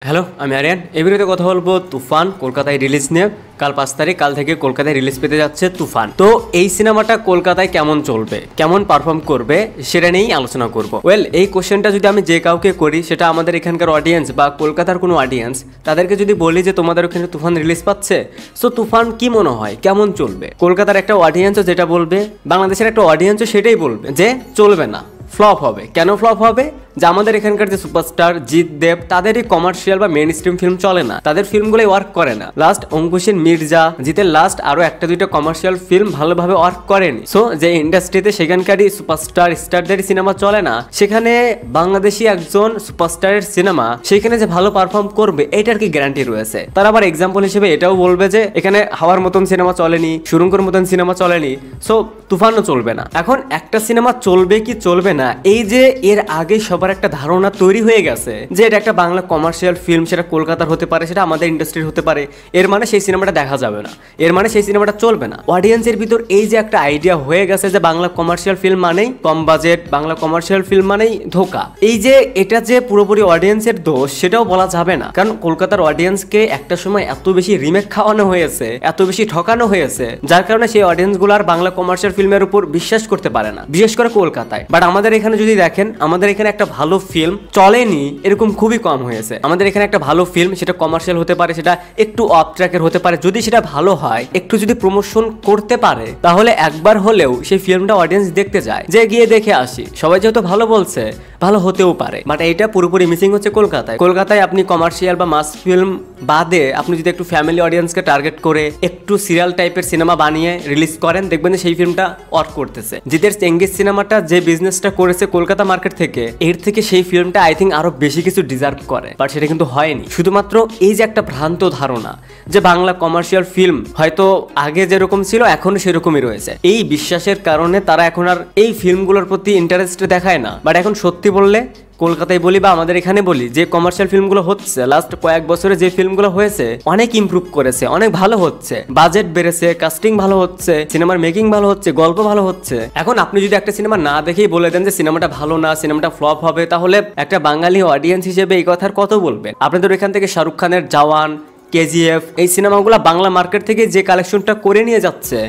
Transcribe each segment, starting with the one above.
Hello, আমি আরিয়ান। এই ভিডিওতে কথা বলবো তুফান কলকাতায় রিলিজ নিয়ে। কাল 5 তারিখ, কাল থেকে কলকাতায় রিলিজ পেতে যাচ্ছে তুফান। তো এই সিনেমাটা কলকাতায় কেমন চলবে, কেমন পারফর্ম করবে, সেটা নিয়েই আলোচনা করব। এই কোশ্চেনটা যদি আমি যে কাউকে করি, সেটা আমাদের এখানকার অডিয়েন্স বা কলকাতার কোনো অডিয়েন্স, তাদেরকে যদি বলি যে তোমাদের ওখানে তুফান রিলিজ পাচ্ছে, সো তুফান কি মনে হয় কেমন চলবে, কলকাতার একটা অডিয়েন্সও যেটা বলবে, বাংলাদেশের একটা অডিয়েন্সও সেটাই বলবে যে চলবে না, ফ্লপ হবে। কেন ফ্লপ হবে? যে আমাদের এখানকার যে সুপারস্টার জিৎ দেব, তাদেরই কমার্শিয়াল বা মেইন স্ট্রিম ফিল্ম চলে না, তাদের ফিল্মগুলোই ওয়ার্ক করে না। লাস্ট অঙ্কুশের মির্জা, জিতের লাস্ট আরো একটা দুইটা কমার্শিয়াল ফিল্ম ভালোভাবে ওয়ার্ক করেনি। সো যে ইন্ডাস্ট্রিতে সেখানকারই সুপারস্টার স্টারদেরই সিনেমা চলে না, সেখানে বাংলাদেশি একজন সুপারস্টারের সিনেমা সেখানে যে ভালো পারফর্ম করবে, এটার কি গ্যারান্টি রয়েছে? তার আবার এক্সাম্পল হিসেবে এটাও বলবে যে এখানে হাওয়ার মতন সিনেমা চলেনি, সুরঙ্গর মতন সিনেমা চলেনি, সো তুফানও চলবে না। এখন একটা সিনেমা চলবে কি চলবে না, এই যে এর আগে সবার একটা ধারণা তৈরি হয়ে গেছে যে এটা একটা বাংলা কমার্শিয়াল ফিল্ম, সেটা কলকাতার হতে পারে, সেটা আমাদের ইন্ডাস্ট্রির হতে পারে, এর মানে সেই সিনেমাটা দেখা যাবে না, এর মানে সেই সিনেমাটা চলবে না। অডিয়েন্সের ভিতর এই যে একটা আইডিয়া হয়ে গেছে যে বাংলা কমার্শিয়াল ফিল্ম মানেই কম বাজেট, বাংলা কমার্শিয়াল ফিল্ম মানেই ধোকা, এই যে এটা যে পুরোপুরি অডিয়েন্সের দোষ, সেটাও বলা যাবে না। কারণ কলকাতার অডিয়েন্সকে একটা সময় এত বেশি রিমেক খাওয়ানো হয়েছে, এত বেশি ঠকানো হয়েছে, যার কারণে সেই অডিয়েন্সগুলো আর বাংলা কমার্শিয়াল ফিল্মের উপর বিশ্বাস করতে পারে না, বিশেষ করে কলকাতায়। বাট আমাদের এখানে যদি দেখেন, আমাদের এখানে একটা ভালো ফিল্ম চলেনি এরকম খুবই কম হয়েছে। আমাদের এখানে একটা ভালো ফিল্ম, সেটা কমার্শিয়াল হতে পারে, সেটা একটু অফ ট্র্যাকের হতে পারে, যদি সেটা ভালো হয়, একটু যদি প্রমোশন করতে পারে, তাহলে একবার হলেও সেই ফিল্মটা অডিয়েন্স দেখতে যায়, যে গিয়ে দেখে আসি। সবাই যেহেতু ভালো বলছে, ভালো হতেও পারে। বাট এইটা পুরোপুরি মিসিং হচ্ছে কলকাতায়। কলকাতায় আপনি কমার্শিয়াল বা মাস ফিল্ম বাদে আপনি যদি একটু ফ্যামিলি অডিয়েন্সকে টার্গেট করে একটু সিরিয়াল টাইপের সিনেমা বানিয়ে রিলিজ করেন, দেখবেন যে সেই ফিল্মটা ওয়ার্ক করতেছে। জিতের চেঙ্গিস সিনেমাটা যে বিজনেসটা করেছে কলকাতা মার্কেট থেকে, এর থেকে সেই ফিল্মটা আই থিঙ্ক আরো বেশি কিছু ডিজার্ভ করে, বাট সেটা কিন্তু হয়নি। শুধুমাত্র এই যে একটা ভ্রান্ত ধারণা যে বাংলা কমার্শিয়াল ফিল্ম হয়তো আগে যেরকম ছিল এখনো সেরকমই রয়েছে, এই বিশ্বাসের কারণে তারা এখন আর এই ফিল্মগুলোর প্রতি ইন্টারেস্ট দেখায় না। বাট এখন সত্যি বললে, কলকাতায় বলি বা আমাদের এখানে বলি, যে কমার্শিয়াল ফিল্মগুলো হচ্ছে লাস্ট কয়েক বছরে, যে ফিল্মগুলো হয়েছে অনেক ইমপ্রুভ করেছে, অনেক ভালো হচ্ছে, বাজেট বেড়েছে, কাস্টিং ভালো হচ্ছে, সিনেমার মেকিং ভালো হচ্ছে, গল্প ভালো হচ্ছে। এখন আপনি যদি একটা সিনেমা না দেখেই বলে দেন যে সিনেমাটা ভালো না, সিনেমাটা ফ্লপ হবে, তাহলে একটা বাঙালি অডিয়েন্স হিসেবে এই কথার কত বলবেন? আপনাদের এখান থেকে শাহরুখ খানের জওয়ান, কেজিএফ, এই সিনেমাগুলো বাংলা মার্কেট থেকে যে কালেকশনটা করে নিয়ে যাচ্ছে,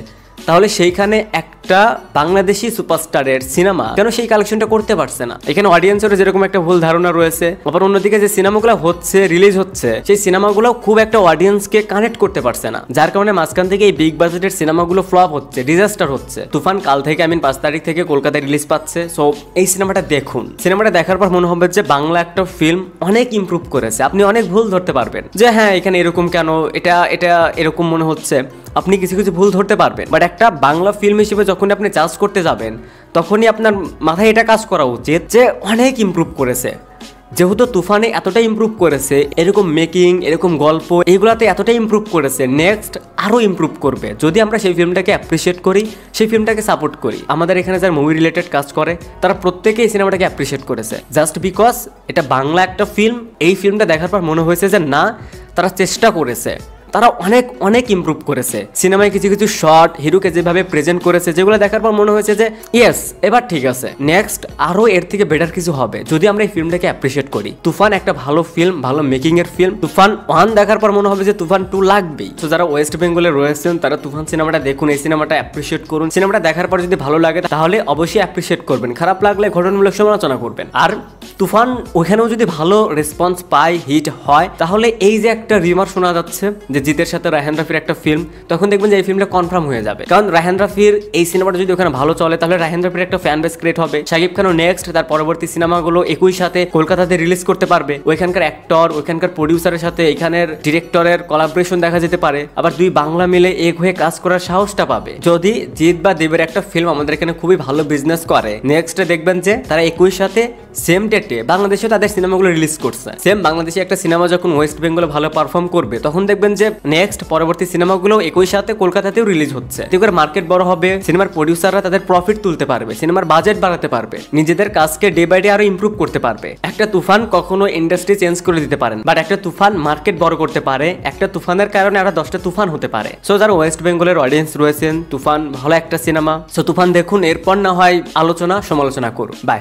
তাহলে সেইখানে একটা বাংলাদেশি সুপারস্টারের সিনেমা কেন সেই কালেকশনটা করতে পারছে না? এখানে অডিয়েন্সের যেরকম একটা ভুল ধারণা রয়েছে, আবার অন্যদিকে যে সিনেমাগুলো হচ্ছে, রিলিজ হচ্ছে, সেই সিনেমাগুলো খুব একটা অডিয়েন্সকে কানেক্ট করতে পারছে না, যার কারণে মাঝখান থেকে এই বিগ বাজেটের সিনেমাগুলো ফ্লপ হচ্ছে, ডিজাস্টার হচ্ছে। তুফান কাল থেকে, 5 তারিখ থেকে কলকাতায় রিলিজ পাচ্ছে। সো এই সিনেমাটা দেখুন, সিনেমাটা দেখার পর মনে হবে যে বাংলা একটা ফিল্ম অনেক ইমপ্রুভ করেছে। আপনি অনেক ভুল ধরতে পারবেন যে হ্যাঁ এখানে এরকম কেন, এটা এটা এরকম মনে হচ্ছে, আপনি কিছু কিছু ভুল ধরতে পারবেন। বাট একটা বাংলা ফিল্ম হিসেবে যখন আপনি জাজ করতে যাবেন, তখনই আপনার মাথায় এটা কাজ করা উচিত যে অনেক ইমপ্রুভ করেছে। যেহেতু তুফানে এতটা ইমপ্রুভ করেছে, এরকম মেকিং, এরকম গল্প, এইগুলাতে এতটা ইমপ্রুভ করেছে, নেক্সট আরও ইমপ্রুভ করবে যদি আমরা সেই ফিল্মটাকে অ্যাপ্রিসিয়েট করি, সেই ফিল্মটাকে সাপোর্ট করি। আমাদের এখানে যারা মুভি রিলেটেড কাজ করে, তারা প্রত্যেকেই এই সিনেমাটাকে অ্যাপ্রিসিয়েট করেছে, জাস্ট বিকজ এটা বাংলা একটা ফিল্ম। এই ফিল্মটা দেখার পর মনে হয়েছে যে না, তারা চেষ্টা করেছে, তারা অনেক অনেক ইমপ্রুভ করেছে। সিনেমায় কিছু কিছু শর্ট হিরোকে যেভাবে প্রেজেন্ট করেছে, যেগুলো দেখার পর মনে হয়েছে যে ইয়েস, এবার ঠিক আছে, নেক্সট আরো এর থেকে বেটার কিছু হবে যদি আমরা এই ফিল্মটাকে অ্যাপ্রিসিয়েট করি। তুফান একটা ভালো ফিল্ম, ভালো মেকিং এর ফিল্ম। তুফান 1 দেখার পর মনে হবে যে তুফান 2 লাগবেই। তো যারা ওয়েস্ট বেঙ্গলে রয়েছেন, তারা তুফান সিনেমাটা দেখুন, এই সিনেমাটা অ্যাপ্রিসিয়েট করুন। সিনেমাটা দেখার পর যদি ভালো লাগে, তাহলে অবশ্যই অ্যাপ্রিসিয়েট করবেন, খারাপ লাগলে ঘটনামূলক সমালোচনা করবেন। আর তুফান ওইখানেও যদি ভালো রেসপন্স পায়, হিট হয়, তাহলে এই যে একটা রিমার শোনা যাচ্ছে যে জিতের সাথে রায়হান রাফির একটা ফিল্ম, তখন দেখবেন যে এই ফিল্মটা কনফার্ম হয়ে যাবে। কারণ রায়হান রাফির এই সিনেমাটা যদি ওখানে ভালো চলে, তাহলে রায়হান রাফির একটা ফ্যান বেস ক্রিয়েট হবে। শাকিব খানও নেক্সট তার পরবর্তী সিনেমাগুলো একই সাথে কলকাতাতে রিলিজ করতে পারবে। ওইখানকার অ্যাক্টর, ওইখানকার প্রডিউসারের সাথে এখানের ডিরেক্টরের কোলাবোরেশন দেখা যেতে পারে। আবার দুই বাংলা মিলে এক হয়ে কাজ করার সাহসটা পাবে। যদি জিৎ বা দেবের একটা ফিল্ম আমাদের এখানে খুবই ভালো বিজনেস করে, নেক্সটে দেখবেন যে তারা একই সাথে সেম ডেটে বাংলাদেশে তাদের সিনেমাগুলো রিলিজ করছে। সেম বাংলাদেশে একটা সিনেমা যখন ওয়েস্ট বেঙ্গলে ভালো পারফর্ম করবে, তখন দেখবেন যে নেক্সট পরবর্তী সিনেমাগুলো একই সাথে কলকাতাতেও রিলিজ হচ্ছে। এতে করে মার্কেট বড় হবে, সিনেমার প্রডিউসাররা তাদের প্রফিট তুলতে পারবে, সিনেমার বাজেট বাড়াতে পারবে, নিজেদের কাজকে ডে বাই ডে আরো ইমপ্রুভ করতে পারবে। একটা তুফান কখনো ইন্ডাস্ট্রি চেঞ্জ করে দিতে পারেন, বাট একটা তুফান মার্কেট বড় করতে পারে। একটা তুফানের কারণে আরো 10টা তুফান হতে পারে। সো যারা ওয়েস্ট বেঙ্গলের অডিয়েন্স রয়েছেন, তুফান ভালো একটা সিনেমা, সো তুফান দেখুন, এরপর না হয় আলোচনা সমালোচনা করুন। বাই।